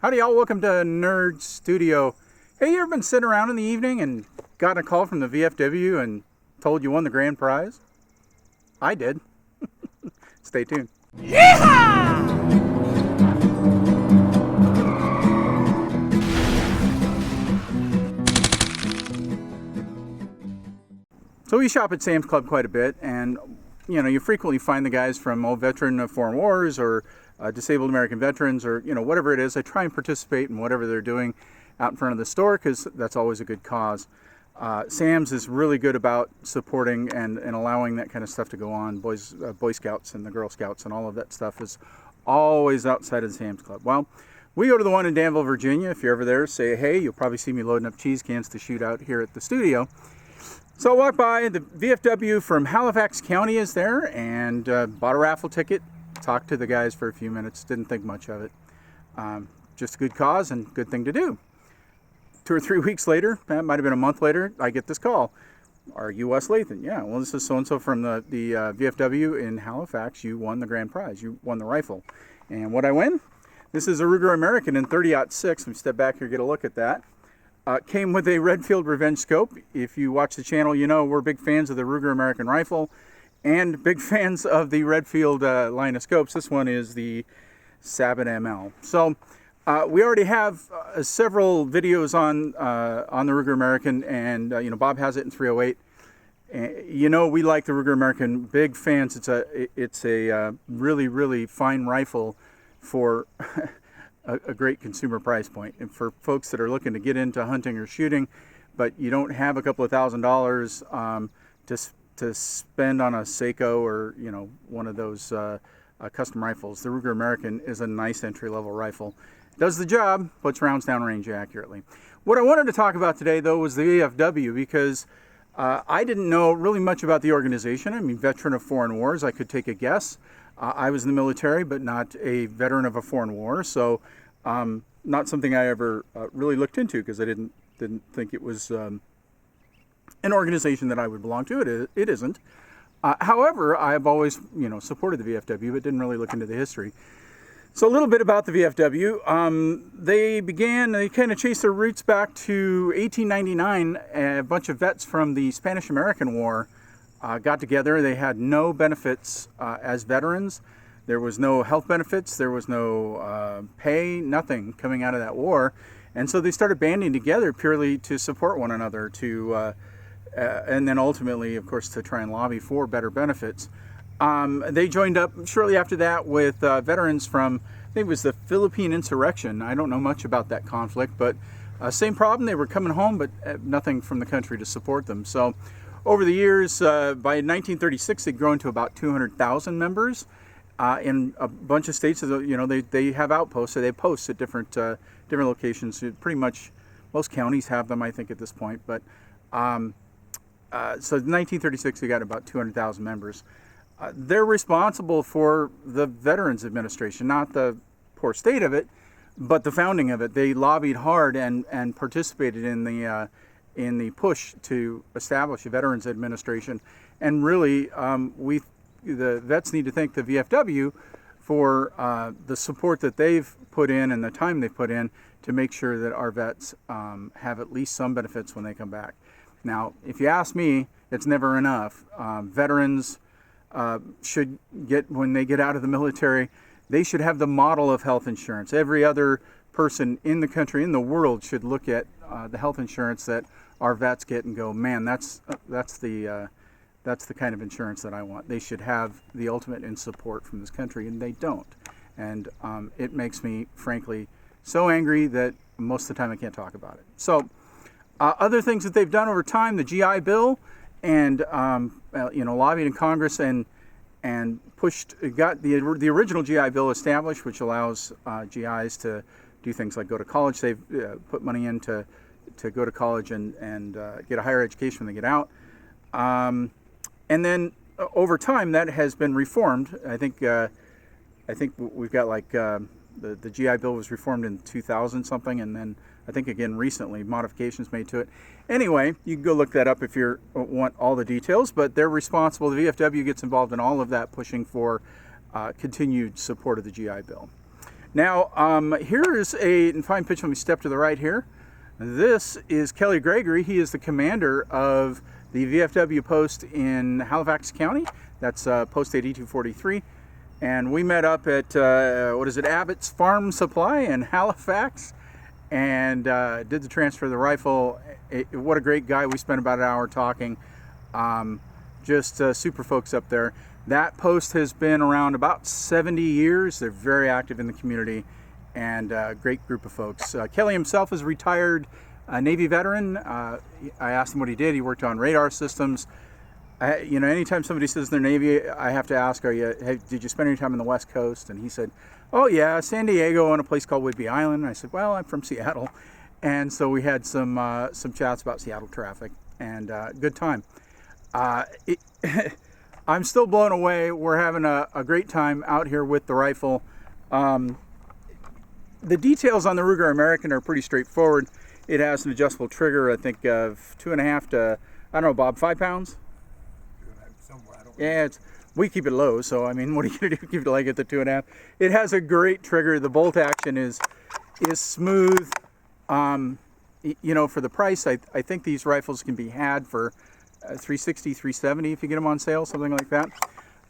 Howdy y'all, welcome to Nerd Studio. Hey, you ever been sitting around in the evening and gotten a call from the VFW and told you won the grand prize? I did. Stay tuned. Yeehaw! So we shop at Sam's Club quite a bit, and you frequently find the guys from old veteran of foreign wars or disabled American veterans or whatever it is. I try and participate in whatever they're doing out in front of the store because that's always a good cause. Sam's is really good about supporting and allowing that kind of stuff to go on. Boy Scouts and the Girl Scouts and all of that stuff is always outside of the Sam's Club. Well, we go to the one in Danville, Virginia. If you're ever there, say hey. You'll probably see me loading up cheese cans to shoot out here at the studio. So I walked by, the VFW from Halifax County is there, and bought a raffle ticket, talked to the guys for a few minutes, didn't think much of it. Just a good cause and good thing to do. 2 or 3 weeks later, that might have been a month later, I get this call. Are you Wes Lathan? Yeah, well, this is so-and-so from the VFW in Halifax. You won the grand prize. You won the rifle. And what I win? This is a Ruger American in 30-06. Let me step back here, get a look at that. Came with a Redfield Revenge Scope. If you watch the channel, you know we're big fans of the Ruger American rifle and big fans of the Redfield line of scopes. This one is the Sabin ML. So we already have several videos on the Ruger American, and Bob has it in 308. And, we like the Ruger American, big fans. It's a really, really fine rifle for a great consumer price point. And for folks that are looking to get into hunting or shooting, but you don't have a couple of $1,000s to spend on a Seiko or one of those custom rifles, the Ruger American is a nice entry-level rifle. Does the job, puts rounds downrange accurately. What I wanted to talk about today, though, was the VFW, because I didn't know really much about the organization. I mean, veteran of foreign wars, I could take a guess. I was in the military, but not a veteran of a foreign war, so not something I ever really looked into because I didn't think it was an organization that I would belong to. It isn't. However, I've always supported the VFW, but didn't really look into the history. So a little bit about the VFW. They kind of chased their roots back to 1899. A bunch of vets from the Spanish-American War got together. They had no benefits as veterans. There was no health benefits. There was no pay, nothing coming out of that war. And so they started banding together purely to support one another, and then ultimately, of course, to try and lobby for better benefits. They joined up shortly after that with veterans from, I think it was the Philippine insurrection. I don't know much about that conflict, but same problem. They were coming home, but nothing from the country to support them. So over the years, by 1936, they'd grown to about 200,000 members in a bunch of states. They have outposts, so they post at different locations. Pretty much most counties have them, I think, at this point. But so in 1936, they got about 200,000 members. They're responsible for the Veterans Administration, not the poor state of it, but the founding of it. They lobbied hard and participated in the push to establish a Veterans Administration. And really, the vets need to thank the VFW for the support that they've put in and the time they've put in to make sure that our vets have at least some benefits when they come back. Now, if you ask me, it's never enough. Veterans should get, when they get out of the military, they should have the model of health insurance. Every other person in the country, in the world, should look at the health insurance that our vets get and go, man, that's the kind of insurance that I want. They should have the ultimate in support from this country, and they don't. And it makes me, frankly, so angry that most of the time I can't talk about it. So other things that they've done over time, the GI Bill, and lobbied in Congress and got the original GI Bill established, which allows GIs to do things like go to college. They've put money in to go to college and get a higher education when they get out. And then over time, that has been reformed. I think we've got like the GI Bill was reformed in 2000 something, and then I think again recently modifications made to it. Anyway, you can go look that up if you want all the details, but they're responsible. The VFW gets involved in all of that, pushing for continued support of the GI Bill. Now, here is a fine pitch. Let me step to the right here. This is Kelly Gregory. He is the commander of the VFW Post in Halifax County. That's Post 8243. And we met up at, Abbott's Farm Supply in Halifax, and did the transfer of the rifle. What a great guy. We spent about an hour talking. Just super folks up there. That post has been around about 70 years. They're very active in the community, and a great group of folks. Kelly himself is a retired Navy veteran. I asked him what he did. He worked on radar systems. Anytime somebody says they're Navy, I have to ask, did you spend any time on the West Coast? And he said, oh yeah, San Diego and a place called Whidbey Island. And I said, well, I'm from Seattle. And so we had some chats about Seattle traffic, and good time. I'm still blown away. We're having a great time out here with the rifle. The details on the Ruger American are pretty straightforward. It has an adjustable trigger, I think, of 2.5 to, I don't know, Bob, 5 pounds? Somewhere, I don't know. Yeah, we keep it low, so I mean, what are you gonna do? Keep it like at the 2.5. It has a great trigger. The bolt action is smooth. For the price, I think these rifles can be had for $360, $370 if you get them on sale, something like that.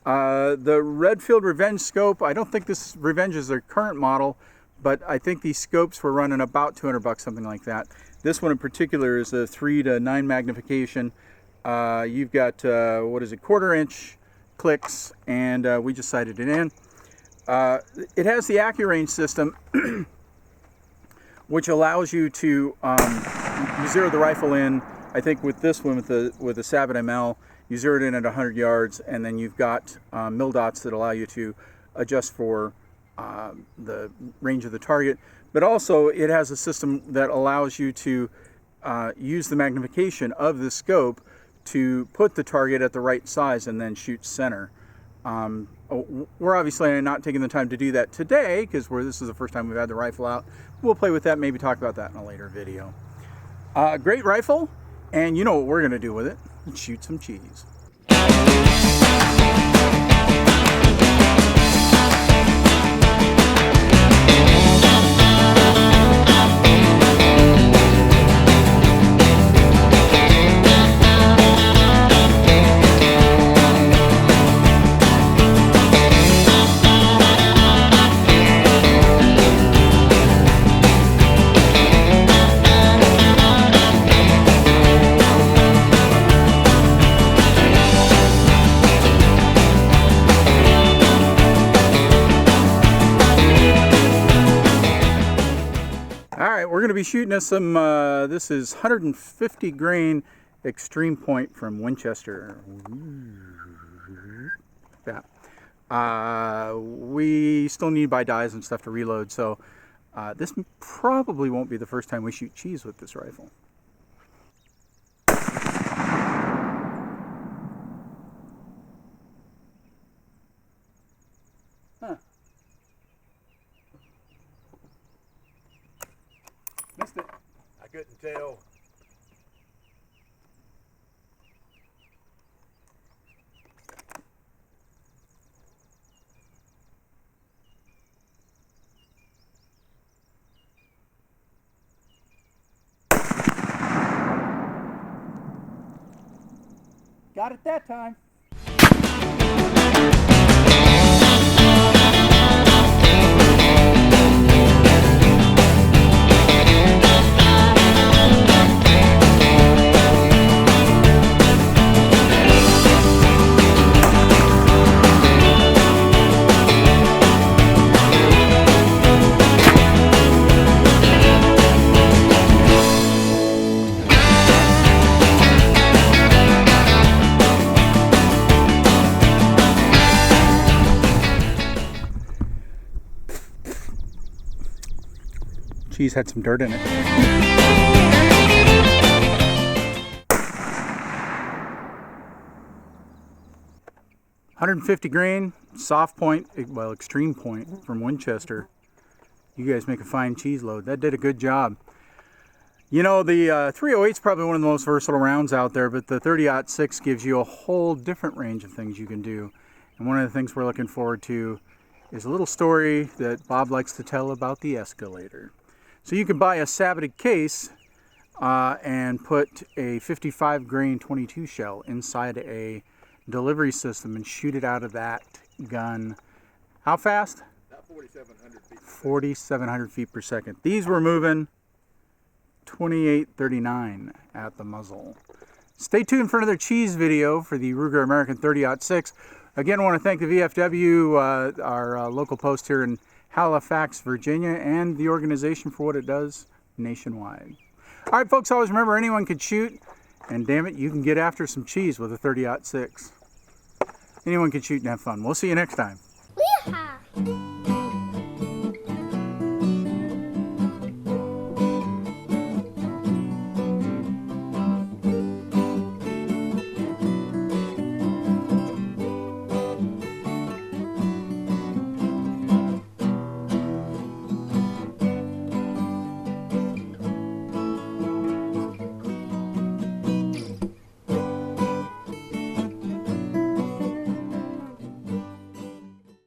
The Redfield Revenge Scope, I don't think this Revenge is their current model, but I think these scopes were running about $200, something like that. This one in particular is a 3 to 9 magnification. You've got, 1/4-inch clicks, and we just sighted it in. It has the AccuRange system, which allows you to you zero the rifle in. I think with this one, with the Sabot ML, you zero it in at 100 yards, and then you've got mil dots that allow you to adjust for the range of the target. But also, it has a system that allows you to use the magnification of the scope to put the target at the right size and then shoot center. We're obviously not taking the time to do that today, because this is the first time we've had the rifle out. We'll play with that, maybe talk about that in a later video. Great rifle. And you know what we're going to do with it? Shoot some cheese. We're going to be shooting at some, this is 150 grain extreme point from Winchester. Yeah. We still need to buy dies and stuff to reload, so this probably won't be the first time we shoot cheese with this rifle. Huh. Missed it. I couldn't tell. Got it that time. Cheese had some dirt in it. 150 grain, soft point, well, extreme point from Winchester. You guys make a fine cheese load. That did a good job. You know, the 308 is probably one of the most versatile rounds out there, but the 30-06 gives you a whole different range of things you can do. And one of the things we're looking forward to is a little story that Bob likes to tell about the escalator. So you can buy a saboted case and put a 55 grain 22 shell inside a delivery system and shoot it out of that gun. How fast? About 4,700 feet. 4,700 feet per second. These were moving 2839 at the muzzle. Stay tuned for another cheese video for the Ruger American 30-06. Again, I want to thank the VFW, our local post here in Halifax, Virginia, and the organization for what it does nationwide. All right, folks, always remember anyone can shoot, and damn it, you can get after some cheese with a 30-06. Anyone can shoot and have fun. We'll see you next time. Yeehaw!